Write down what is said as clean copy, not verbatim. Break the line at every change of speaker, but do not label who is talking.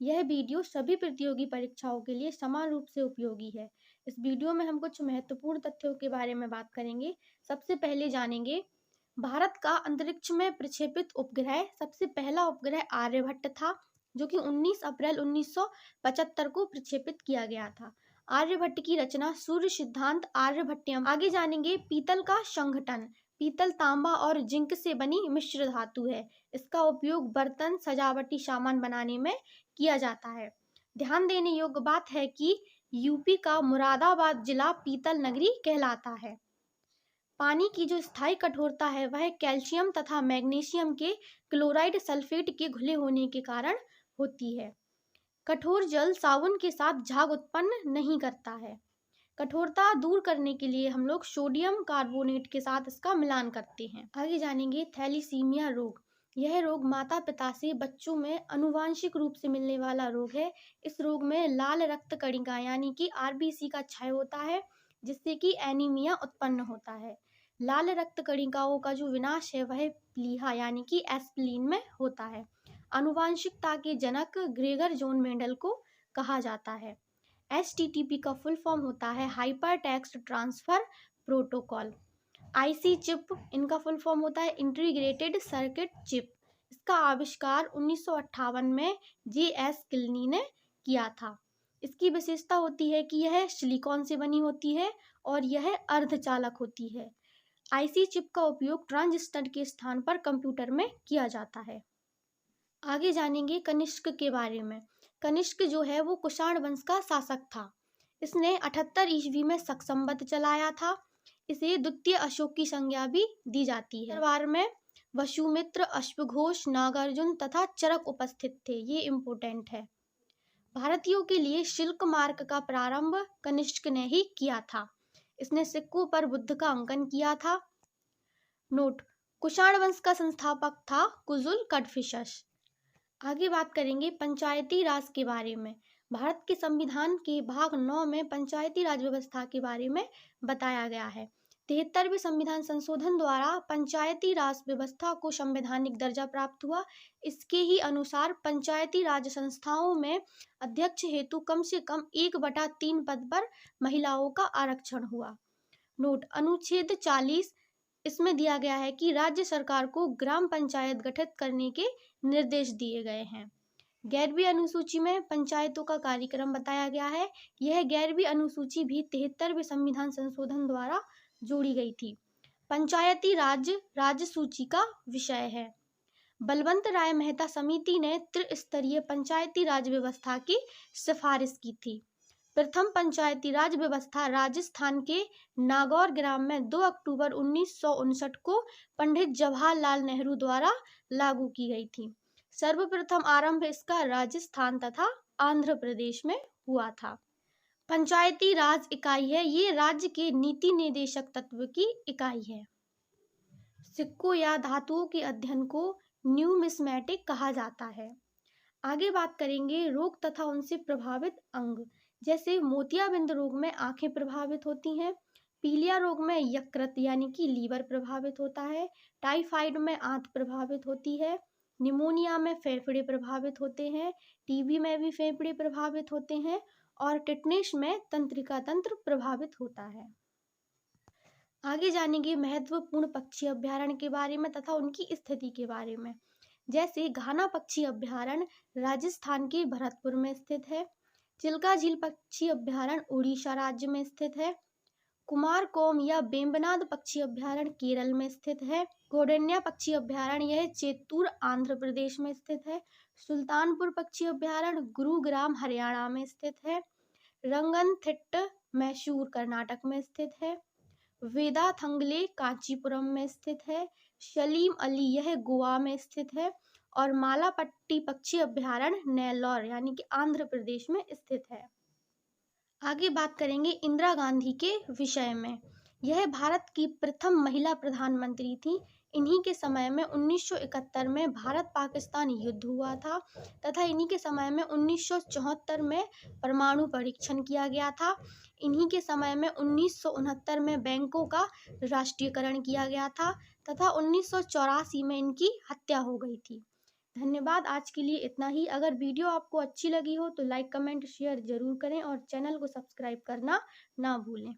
यह वीडियो सभी प्रतियोगी परीक्षाओं के लिए समान रूप से उपयोगी है। इस वीडियो में हम कुछ महत्वपूर्ण तथ्यों के बारे में बात करेंगे। सबसे पहले जानेंगे भारत का अंतरिक्ष में प्रक्षेपित उपग्रह। सबसे पहला उपग्रह आर्यभट्ट था, जो कि 19 अप्रैल 1975 को प्रक्षेपित किया गया था। आर्यभट्ट की रचना सूर्य सिद्धांत आर्यभट्टयम। आगे जानेंगे पीतल का संघटन। पीतल तांबा और जिंक से बनी मिश्र धातु है। इसका उपयोग बर्तन, सजावटी सामान बनाने में किया जाता है। ध्यान देने योग्य बात है कि यूपी का मुरादाबाद जिला पीतल नगरी कहलाता है। पानी की जो स्थायी कठोरता है वह कैल्शियम तथा मैग्नीशियम के क्लोराइड सल्फेट के घुले होने के कारण होती है। कठोर जल साबुन के साथ झाग उत्पन्न नहीं करता है। कठोरता दूर करने के लिए हम लोग सोडियम कार्बोनेट के साथ इसका मिलान करते हैं। आगे जानेंगे थैलीसीमिया रोग। यह रोग माता पिता से बच्चों में आनुवांशिक रूप से मिलने वाला रोग है। इस रोग में लाल रक्त कणिका यानी कि आरबीसी का क्षय होता है, जिससे कि एनीमिया उत्पन्न होता है। लाल रक्त कणिकाओं का जो विनाश है वह प्लीहा यानी कि एस्प्लीन में होता है। आनुवांशिकता के जनक ग्रेगर जॉन मेंडल को कहा जाता है। HTTP का फुल फॉर्म होता है hyper text transfer protocol. IC chip इनका फुल फॉर्म होता है इंटीग्रेटेड सर्किट चिप। इसका आविष्कार 1958 में JS किल्नी ने किया था। इसकी विशेषता होती है कि यह सिलिकॉन से बनी होती है और यह अर्धचालक होती है। IC चिप का उपयोग ट्रांजिस्टर के स्थान पर कंप्यूटर में किया जाता है। आगे जानेंगे कनिष्क के बारे में। कनिष्क जो है वो कुषाण वंश का शासक था। इसने 78 ईस्वी में सक्संवत चलाया था। इसे द्वितीय अशोक की संज्ञा भी दी जाती है। दरबार में वसुमित्र, अश्वघोष, नागार्जुन तथा चरक उपस्थित थे। ये इम्पोर्टेंट है। भारतीयों के लिए सिल्क मार्ग का प्रारंभ कनिष्क ने ही किया था। इसने सिक्कों पर बुद्ध का अंकन किया था। नोट: कुषाण वंश का संस्थापक था कुजुल कड़फिसस। आगे बात करेंगे पंचायती राज के बारे में। भारत के संविधान के भाग 9 में पंचायती राज व्यवस्था के बारे में बताया गया है। 73वें संविधान संशोधन द्वारा पंचायती राज व्यवस्था को संवैधानिक दर्जा प्राप्त हुआ। इसके ही अनुसार पंचायती राज संस्थाओं में अध्यक्ष हेतु कम से कम 1/3 पद पर महिलाओं का आरक्षण हुआ। नोट: अनुच्छेद 40 इसमें दिया गया है कि राज्य सरकार को ग्राम पंचायत गठित करने के निर्देश दिए गए हैं। 11वीं अनुसूची में पंचायतों का कार्यक्रम बताया गया है। यह 11वीं अनुसूची भी 73वें संविधान संशोधन द्वारा जोड़ी गई थी। पंचायती राज राज्य सूची का विषय है। बलवंत राय मेहता समिति ने त्रिस्तरीय पंचायती राज व्यवस्था की सिफारिश की थी। प्रथम पंचायती राज व्यवस्था राजस्थान के नागौर ग्राम में 2 अक्टूबर 1959 को पंडित जवाहरलाल नेहरू द्वारा लागू की गई थी। सर्वप्रथम आरंभ इसका राजस्थान तथा आंध्र प्रदेश में हुआ था। पंचायती राज इकाई है, ये राज्य के नीति निर्देशक तत्व की इकाई है। सिक्कों या धातुओं के अध्ययन को न्यूमिस्मेटिक कहा जाता है। आगे बात करेंगे रोग तथा उनसे प्रभावित अंग। जैसे मोतियाबिंद रोग में आंखें प्रभावित होती हैं। पीलिया रोग में यकृत यानी कि लीवर प्रभावित होता है। टाइफाइड में आंत प्रभावित होती है। निमोनिया में फेफड़े प्रभावित होते हैं। टीबी में भी फेफड़े प्रभावित होते हैं और टिटनेस में तंत्रिका तंत्र प्रभावित होता है। आगे जानेंगे महत्वपूर्ण पक्षी अभयारण्य के बारे में तथा उनकी स्थिति के बारे में। जैसे घाना पक्षी अभयारण्य राजस्थान के भरतपुर में स्थित है। चिल्का झील पक्षी अभयारण्य उड़ीसा राज्य में स्थित है। कुमारकोम या वेम्बनाड पक्षी अभयारण्य केरल में स्थित है। गौंडन्या पक्षी अभयारण्य यह चेत्तूर आंध्र प्रदेश में स्थित है। सुल्तानपुर पक्षी अभयारण्य गुरुग्राम हरियाणा में स्थित है। रंगनथिट्ट मैसूर कर्नाटक में स्थित है। वेदाथंगले कांचीपुरम में स्थित है। सलीम अली यह गोवा में स्थित है और मालापट्टी पक्षी अभयारण्य नेल्लौर यानी कि आंध्र प्रदेश में स्थित है। आगे बात करेंगे इंदिरा गांधी के विषय में। यह भारत की प्रथम महिला प्रधानमंत्री थी। इन्हीं के समय में 1971 में भारत पाकिस्तान युद्ध हुआ था तथा इन्हीं के समय में 1974 में परमाणु परीक्षण किया गया था। इन्हीं के समय में 1969 में बैंकों का राष्ट्रीयकरण किया गया था तथा 1984 में इनकी हत्या हो गई थी। धन्यवाद। आज के लिए इतना ही। अगर वीडियो आपको अच्छी लगी हो तो लाइक, कमेंट, शेयर ज़रूर करें और चैनल को सब्सक्राइब करना ना भूलें।